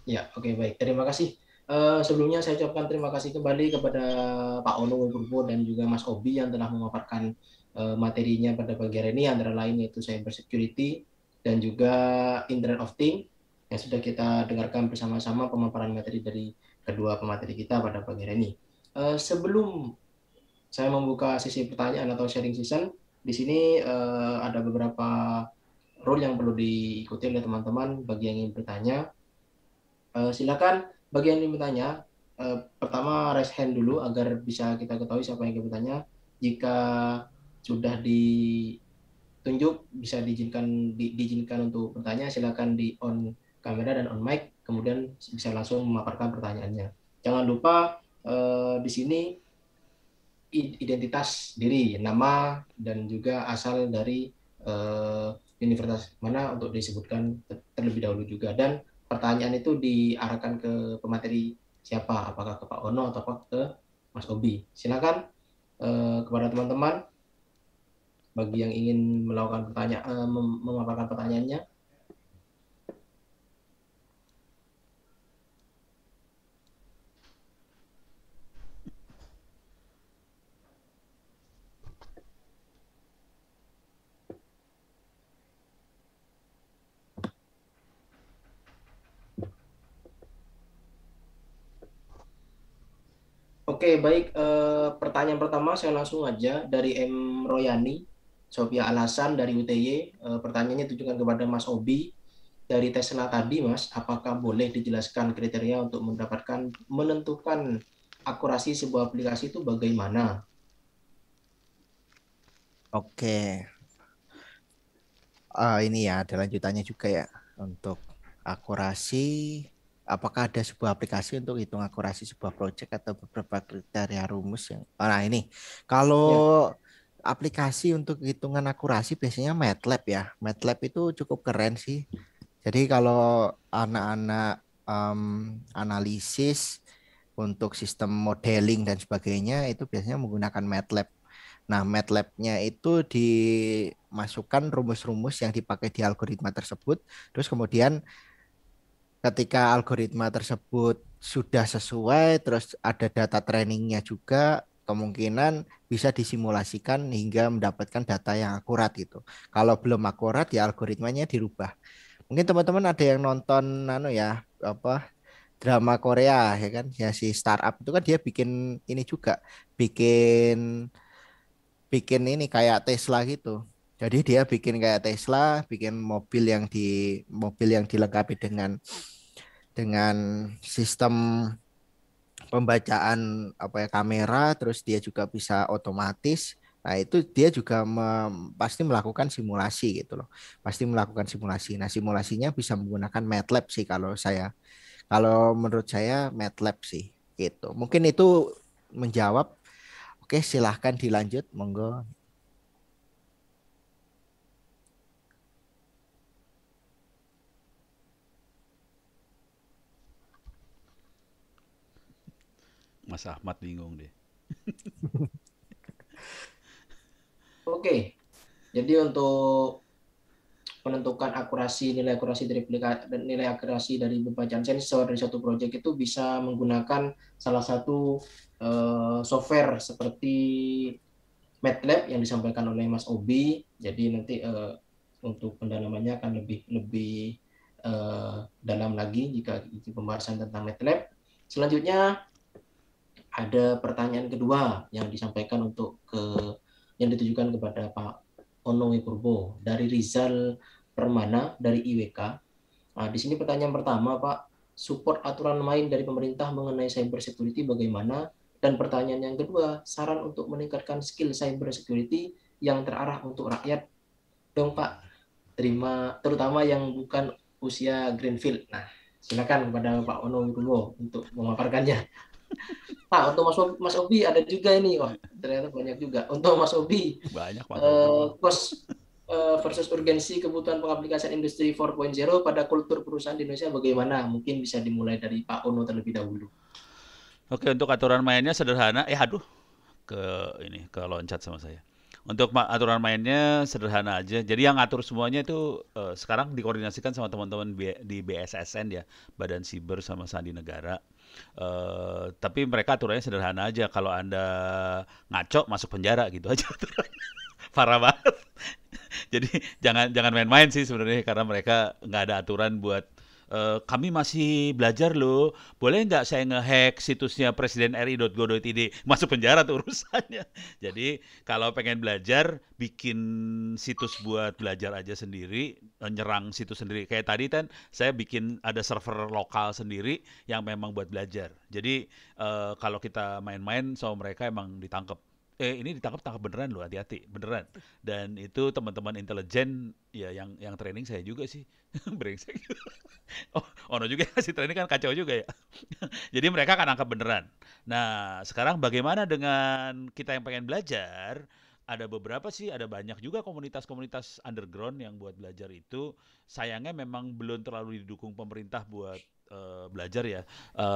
Ya, oke baik. Terima kasih. Sebelumnya saya ucapkan terima kasih kembali kepada Pak Ono Purbo dan juga Mas Obi yang telah memaparkan materinya pada pagi hari ini, antara lain yaitu cyber security dan juga Internet of Things yang sudah kita dengarkan bersama-sama pemaparan materi dari kedua pemateri kita pada pagi hari ini. Sebelum saya membuka sesi pertanyaan atau sharing session, di sini ada beberapa rule yang perlu diikuti oleh teman-teman bagi yang ingin bertanya. Silakan bagi yang ingin bertanya, pertama raise hand dulu agar bisa kita ketahui siapa yang ingin bertanya. Jika sudah ditunjuk bisa diizinkan untuk bertanya, silakan di on kamera dan on mic, kemudian bisa langsung memaparkan pertanyaannya. Jangan lupa di sini identitas diri, nama dan juga asal dari universitas mana untuk disebutkan terlebih dahulu juga. Dan pertanyaan itu diarahkan ke pemateri siapa, apakah ke Pak Ono atau ke Mas Obi. Silakan kepada teman-teman bagi yang ingin melakukan pertanyaan, memaparkan pertanyaannya. Oke, baik. Pertanyaan pertama saya langsung aja dari M. Royani, Sophia Alasan dari UTY. Pertanyaannya ditujukan kepada Mas Obi. Dari Tesla tadi, Mas, apakah boleh dijelaskan kriteria untuk mendapatkan menentukan akurasi sebuah aplikasi itu bagaimana? Oke, ini ya ada lanjutannya juga ya untuk akurasi. Apakah ada sebuah aplikasi untuk hitung akurasi sebuah project atau beberapa kriteria rumus yang? Nah ini, Ya, kalau aplikasi untuk hitungan akurasi biasanya MATLAB ya. MATLAB itu cukup keren sih. Jadi kalau anak-anak analisis untuk sistem modeling dan sebagainya itu biasanya menggunakan MATLAB. Nah, MATLAB-nya itu dimasukkan rumus-rumus yang dipakai di algoritma tersebut. Terus kemudian ketika algoritma tersebut sudah sesuai, terus ada data trainingnya juga, kemungkinan bisa disimulasikan hingga mendapatkan data yang akurat gitu. Kalau belum akurat ya algoritmanya dirubah. Mungkin teman-teman ada yang nonton ya apa drama Korea ya kan ya si startup itu kan dia bikin ini juga bikin bikin ini kayak Tesla gitu. Jadi dia bikin kayak Tesla, bikin mobil yang dilengkapi dengan sistem pembacaan apa ya kamera, terus dia juga bisa otomatis. Nah, itu dia juga pasti melakukan simulasi gitu loh. Pasti melakukan simulasi. Nah, simulasinya bisa menggunakan MATLAB sih kalau menurut saya MATLAB sih gitu. Mungkin itu menjawab. Oke, silahkan dilanjut, monggo. Mas Ahmad bingung deh. oke. Jadi untuk menentukan nilai akurasi dari dan nilai akurasi dari pembacaan sensor dari satu proyek itu bisa menggunakan salah satu software seperti MATLAB yang disampaikan oleh Mas Obi. Jadi nanti untuk pendalamannya akan lebih lebih dalam lagi jika pembahasan tentang MATLAB. Selanjutnya ada pertanyaan kedua yang disampaikan yang ditujukan kepada Pak Ono Purbo dari Rizal Permana dari IWK. Nah, di sini pertanyaan pertama, Pak, support aturan main dari pemerintah mengenai cyber security bagaimana? Dan pertanyaan yang kedua, saran untuk meningkatkan skill cyber security yang terarah untuk rakyat dong, Pak. Terutama yang bukan usia Greenfield. Nah, silakan kepada Pak Ono Wibowo untuk memaparkannya. Nah, untuk Mas Obi ada juga ini, wah ternyata banyak juga. Untuk Mas Obi, Banyak Mas Obi. cost versus urgensi kebutuhan pengaplikasian industri 4.0 pada kultur perusahaan di Indonesia bagaimana? Mungkin bisa dimulai dari Pak Ono terlebih dahulu. Oke, untuk aturan mainnya sederhana. Aduh, ke ini ke loncat sama saya. Untuk aturan mainnya sederhana aja. Jadi yang ngatur semuanya itu sekarang dikoordinasikan sama teman-teman di BSSN ya, Badan Siber sama Sandi Negara. Tapi mereka aturannya sederhana aja. Kalau Anda ngaco masuk penjara gitu aja. Parah banget. Jadi jangan jangan main-main sih sebenarnya karena mereka nggak ada aturan buat kami masih belajar loh. Boleh nggak saya ngehack situsnya presidenri.go.id? Masuk penjara tuh urusannya. Jadi kalau pengen belajar, bikin situs buat belajar aja sendiri, nyerang situs sendiri. Kayak tadi kan saya bikin ada server lokal sendiri yang memang buat belajar. Jadi kalau kita main-main sama mereka emang ditangkap. Ini ditangkap beneran loh, hati-hati, beneran. Dan itu teman-teman intelijen ya yang training saya juga sih. Brengsek. Oh, Ono juga yang ngasih training kan kacau juga ya. Jadi mereka kan nangkap beneran. Nah, sekarang bagaimana dengan kita yang pengen belajar? Ada beberapa sih, ada banyak juga komunitas-komunitas underground yang buat belajar itu. Sayangnya memang belum terlalu didukung pemerintah buat belajar ya.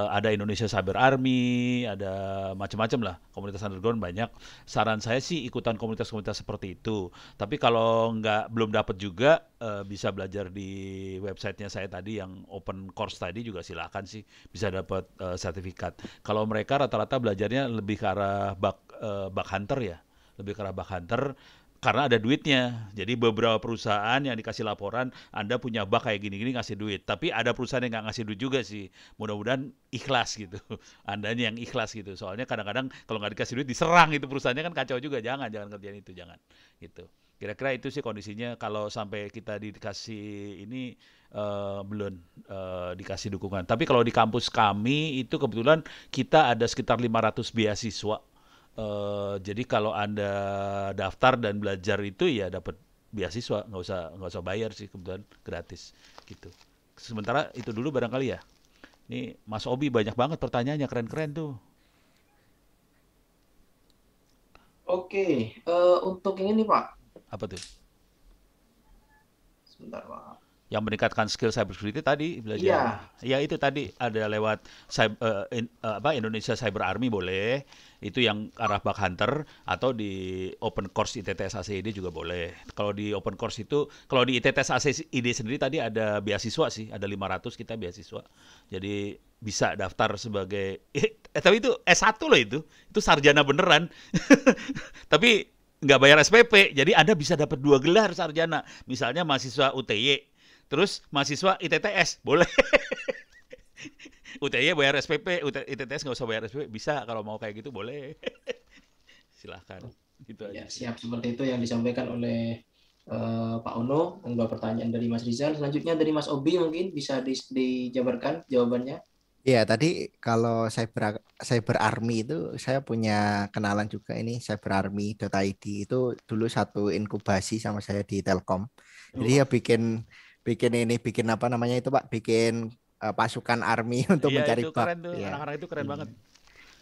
Ada Indonesia Cyber Army, ada macam-macam lah komunitas underground banyak. Saran saya sih ikutan komunitas-komunitas seperti itu. Tapi kalau belum dapat juga bisa belajar di websitenya saya tadi yang open course tadi juga silakan sih bisa dapat sertifikat. Kalau mereka rata-rata belajarnya lebih ke arah bug hunter ya, lebih ke arah bug hunter karena ada duitnya. Jadi beberapa perusahaan yang dikasih laporan, Anda punya bug kayak gini-gini ngasih duit. Tapi ada perusahaan yang nggak ngasih duit juga sih. Mudah-mudahan ikhlas gitu. Andanya yang ikhlas gitu. Soalnya kadang-kadang kalau nggak dikasih duit diserang itu perusahaannya kan kacau juga. Jangan kerjain itu, jangan. Gitu. Kira-kira itu sih kondisinya kalau sampai kita dikasih ini belum dikasih dukungan. Tapi kalau di kampus kami itu kebetulan kita ada sekitar 500 beasiswa. Jadi kalau Anda daftar dan belajar itu ya dapat beasiswa, nggak usah bayar sih, kebetulan gratis gitu. Sementara itu dulu barangkali ya. Ini Mas Obi banyak banget pertanyaannya, keren-keren tuh. Oke, untuk yang ini Pak, Apa tuh? sebentar Pak. Yang meningkatkan skill cybersecurity tadi belajar. Iya, Ya itu tadi ada lewat Indonesia Cyber Army boleh. Itu yang arah bug hunter atau di open course ITTS ACID juga boleh. Kalau di open course itu, kalau di ITTS ACID sendiri tadi ada beasiswa sih, ada 500 kita beasiswa. Jadi bisa daftar sebagai tapi itu S1 loh itu. Itu sarjana beneran. Tapi nggak bayar SPP, jadi Anda bisa dapat 2 gelar sarjana. Misalnya mahasiswa UTY, terus mahasiswa ITTS, boleh. UTY bayar SPP, ITTS nggak usah bayar SPP, bisa kalau mau kayak gitu boleh. Silahkan. Gitu ya, aja sih. siap seperti itu yang disampaikan oleh Pak Ono. Dua pertanyaan dari Mas Rizal. Selanjutnya dari Mas Obi mungkin bisa dijabarkan jawabannya. Ya, tadi kalau Cyber Army itu saya punya kenalan juga ini cyberarmy.id itu dulu satu inkubasi sama saya di Telkom. Jadi ya bikin apa namanya itu Pak, bikin pasukan army untuk Iya mencari itu bug keren tuh, ya. anak-anak itu keren banget.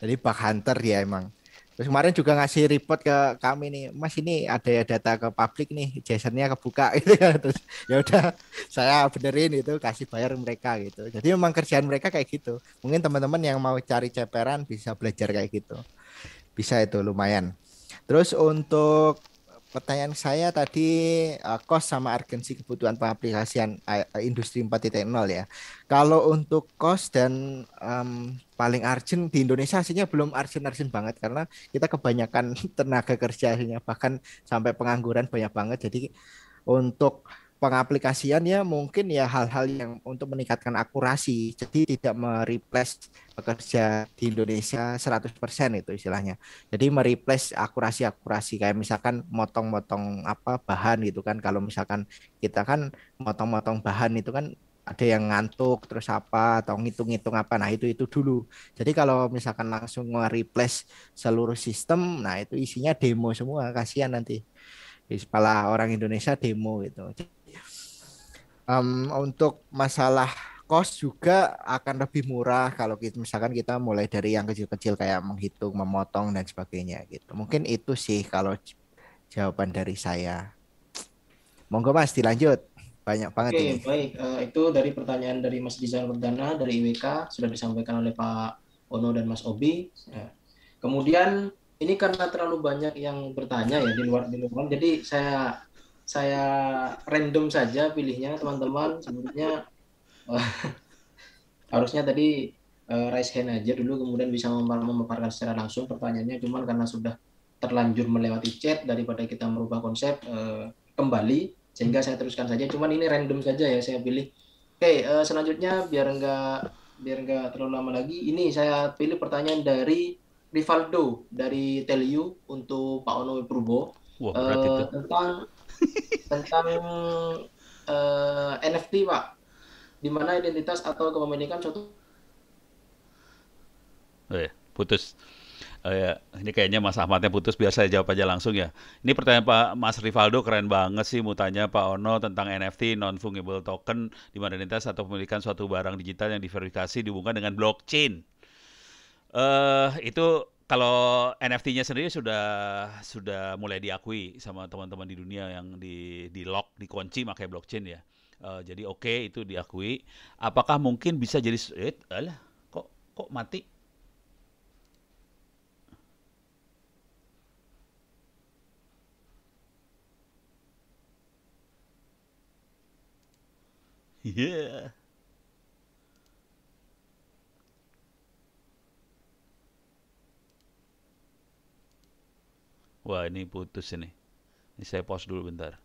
Jadi bug hunter dia emang. Terus kemarin juga ngasih report ke kami nih, Mas ini ada ya data ke publik nih, JSON-nya kebuka gitu ya. Terus ya udah saya benerin itu kasih bayar mereka gitu. Jadi memang kerjaan mereka kayak gitu. Mungkin teman-teman yang mau cari ceperan bisa belajar kayak gitu. Bisa itu lumayan. Terus untuk pertanyaan saya tadi cost sama urgensi kebutuhan pengaplikasian industri 4.0 ya. Kalau untuk cost dan paling urgent di Indonesia aslinya belum urgent banget karena kita kebanyakan tenaga kerja aslinya bahkan sampai pengangguran banyak banget. Jadi untuk pengaplikasian ya mungkin ya hal-hal yang untuk meningkatkan akurasi. Jadi tidak mereplace pekerja di Indonesia 100% itu istilahnya. Jadi mereplace akurasi-akurasi kayak misalkan motong-motong apa bahan gitu kan. Kalau misalkan kita kan motong-motong bahan itu kan ada yang ngantuk terus apa atau ngitung-ngitung apa. Nah, itu dulu. Jadi kalau misalkan langsung nge-replace seluruh sistem, nah itu isinya demo semua, kasihan nanti. Kepala orang Indonesia demo gitu. Untuk masalah cost juga akan lebih murah kalau kita misalkan kita mulai dari yang kecil-kecil kayak menghitung, memotong dan sebagainya gitu. Mungkin itu sih kalau jawaban dari saya. Monggo Mas dilanjut. Banyak banget Oke, ini. baik. Itu dari pertanyaan dari Mas Rizal Wardana dari IWK sudah disampaikan oleh Pak Ono dan Mas Obi. Kemudian ini karena terlalu banyak yang bertanya ya di luar. Jadi saya random saja pilihnya teman-teman. Sebenarnya harusnya tadi raise hand aja dulu, kemudian bisa memaparkan secara langsung pertanyaannya. Cuman karena sudah terlanjur melewati chat, daripada kita merubah konsep kembali, sehingga saya teruskan saja. Cuman ini random saja ya, saya pilih. Oke, selanjutnya biar nggak terlalu lama lagi, ini saya pilih pertanyaan dari Rivaldo dari Teliu untuk Pak Ono Purbo, Wah, berat itu. tentang tentang NFT, Pak, di mana identitas atau kepemilikan suatu. Oh ya, putus. Ya, ini kayaknya Mas Ahmadnya putus, biar saya jawab aja langsung ya. Ini pertanyaan Pak Mas Rivaldo keren banget sih, mau tanya Pak Ono tentang NFT, non-fungible token, di mana identitas atau pemilikan suatu barang digital yang diverifikasi dihubungkan dengan blockchain. Itu kalau NFT-nya sendiri sudah mulai diakui sama teman-teman di dunia yang di lock, dikunci pakai blockchain ya. Jadi oke, itu diakui. Apakah mungkin bisa jadi alah, kok mati? Iya. Wah, ini putus ini. Ini saya pause dulu bentar.